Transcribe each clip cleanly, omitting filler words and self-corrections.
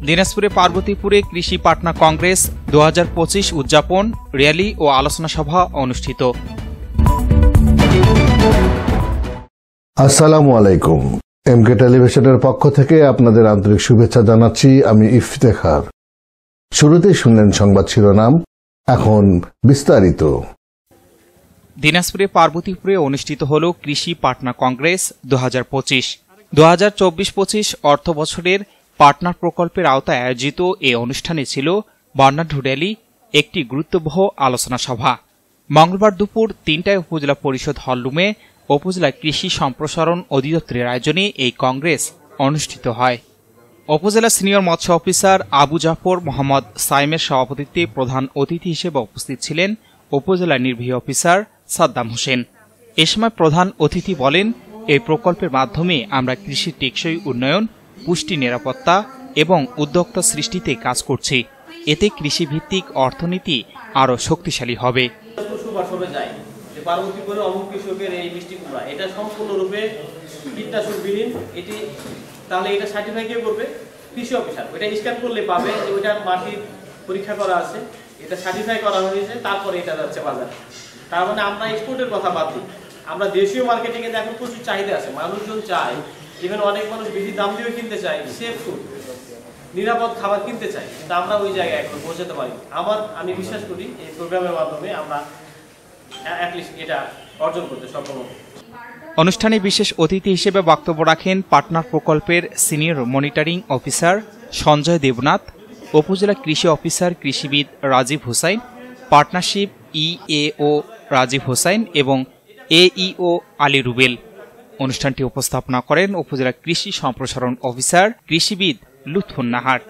দিনাজপুরে পার্বতীপুরে কৃষি পাটনা কংগ্রেস 2025 উদযাপন র্যালি ও আলোচনা সভা অনুষ্ঠিত। আসসালামু আলাইকুম। এমকে টেলিভিশনের পক্ষ থেকে আপনাদের আন্তরিক শুভেচ্ছা জানাচ্ছি আমি ইফতেখার। শুরুতেই শুনলেন সংবাদ শিরোনাম, এখন বিস্তারিত। দিনাজপুরে পার্বতীপুরে অনুষ্ঠিত হল কৃষি পাটনা কংগ্রেস 2025। 2024-25 অর্থ বছরের পাটনা প্রকল্পের আওতায় আয়োজিত এই অনুষ্ঠানে ছিল বর্ণাঢ্য র্যালি, একটি গুরুত্ববহ আলোচনা সভা। মঙ্গলবার দুপুর 3টায় উপজেলা পরিষদ হলরুমে উপজেলা কৃষি সম্প্রসারণ অধিদপ্তরের আয়োজনে এই কংগ্রেস অনুষ্ঠিত হয়। উপজেলা সিনিয়র মৎস্য অফিসার আবু জাফর মোহাম্মদ সাইমের সভাপতিত্বে প্রধান অতিথি হিসেবে উপস্থিত ছিলেন উপজেলা নির্বাহী অফিসার সাদ্দাম হোসেন। এ সময় প্রধান অতিথি বলেন, এই প্রকল্পের মাধ্যমে আমরা কৃষির টেকসই উন্নয়ন, পুষ্টি, নিরাপত্তা এবং উদ্যোক্তা সৃষ্টিতে কাজ করছি। এতে কৃষিভিত্তিক অর্থনীতি আরও শক্তিশালী হবে। পার্বতীপুরে অমুক কৃষকের এই মিষ্টি কুমড়া, এটা সম্পূর্ণরূপে কীটনাশকবিহীন, এটি তাহলে এটা সার্টিফাই কে করবে? কৃষি অফিসার। ওইটা স্ক্যান করলে পাবে যে ওইটা মাটির পরীক্ষা করা আছে, এটা সার্টিফাই করা হয়েছে, তারপরে এটা যাচ্ছে বাজারে। তার মানে আমরা এক্সপোর্টের কথা বাদ দিই, আমরা দেশীয় মার্কেটিংয়ে এখন প্রচুর চাহিদা আছে, মানুষজন চায়, ইভেন অনেক মানুষ বেশি দাম দিয়েও কিনতে চায়, সেফ ফুড, নিরাপদ খাবার কিনতে চাই, কিন্তু আমরা ওই জায়গায় এখন পৌঁছাতে পারি। আমি বিশ্বাস করি এই প্রোগ্রামের মাধ্যমে আমরা এটা অর্জন করতে সক্ষম হব। অনুষ্ঠানে বিশেষ অতিথি হিসেবে বক্তব্য রাখেন পাটনা প্রকল্পের senior monitoring officer Sanjay Debnath, উপজেলা কৃষি অফিসার কৃষিবিদ রাজীব হোসাইন, পার্টনারশিপ ইএও রাজীব হোসাইন এবং এইও আলী রুবেল। অনুষ্ঠানটি উপস্থাপনা করেন উপজেলা কৃষি সম্প্রসারণ অফিসার কৃষিবিদ লুৎফুন নাহার।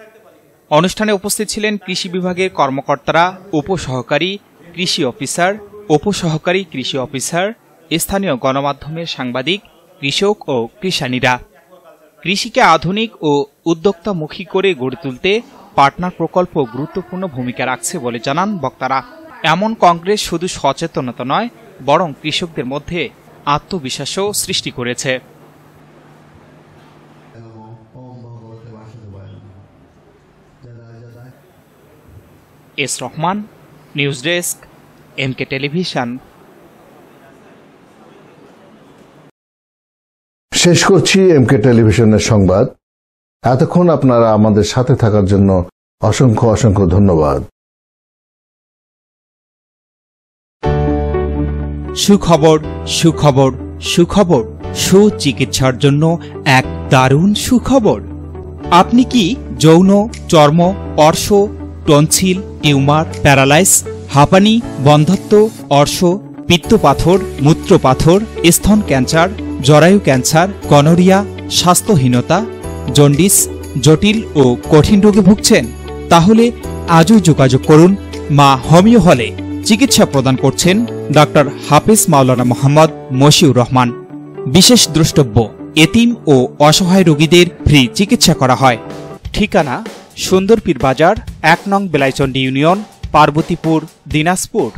অনুষ্ঠানে উপস্থিত ছিলেন কৃষি বিভাগের কর্মকর্তারা, উপসহকারী কৃষি অফিসার, উপসহকারী কৃষি অফিসার, স্থানীয় গণমাধ্যমের সাংবাদিক, কৃষক ও কৃষানীরা। কৃষিকে আধুনিক ও উদ্যোক্তামুখী করে গড়ে তুলতে পাটনা প্রকল্প গুরুত্বপূর্ণ ভূমিকা রাখছে বলে জানান বক্তারা। এমন কংগ্রেস শুধু সচেতনতা নয়, বরং কৃষকদের মধ্যে আত্মবিশ্বাসও সৃষ্টি করেছে। S Rahman, news desk, MK television. শেষ করছি এমকে টেলিভিশনের সংবাদ। এতক্ষণ আপনারা আমাদের সাথে থাকার জন্য অসংখ্য অসংখ্য ধন্যবাদ। সুখবর, সুখবর, সুখবর। সুচিকিৎসার জন্য এক দারুণ সুখবর। আপনি কি যৌন, চর্ম, অর্শ, টনসিল, টিউমার, প্যারালাইস, হাঁপানি, বন্ধ্যাত্ব, অর্শ, পিত্তপাথর, মূত্রপাথর, স্তন ক্যান্সার, জরায়ু ক্যান্সার, গনোরিয়া, স্বাস্থ্যহীনতা, জন্ডিস, জটিল ও কঠিন রোগে ভুগছেন? তাহলে আজই যোগাযোগ করুন মা হোমিও হলে। চিকিৎসা প্রদান করছেন ডক্টর হাফিজ মাওলানা মোহাম্মদ মশিউর রহমান। বিশেষ দ্রষ্টব্য, এতিম ও অসহায় রোগীদের ফ্রি চিকিৎসা করা হয়। ঠিকানা সুন্দরপীর বাজার, 1 নং বেলাইচন্ডী ইউনিয়ন, পার্বতীপুর, দিনাজপুর।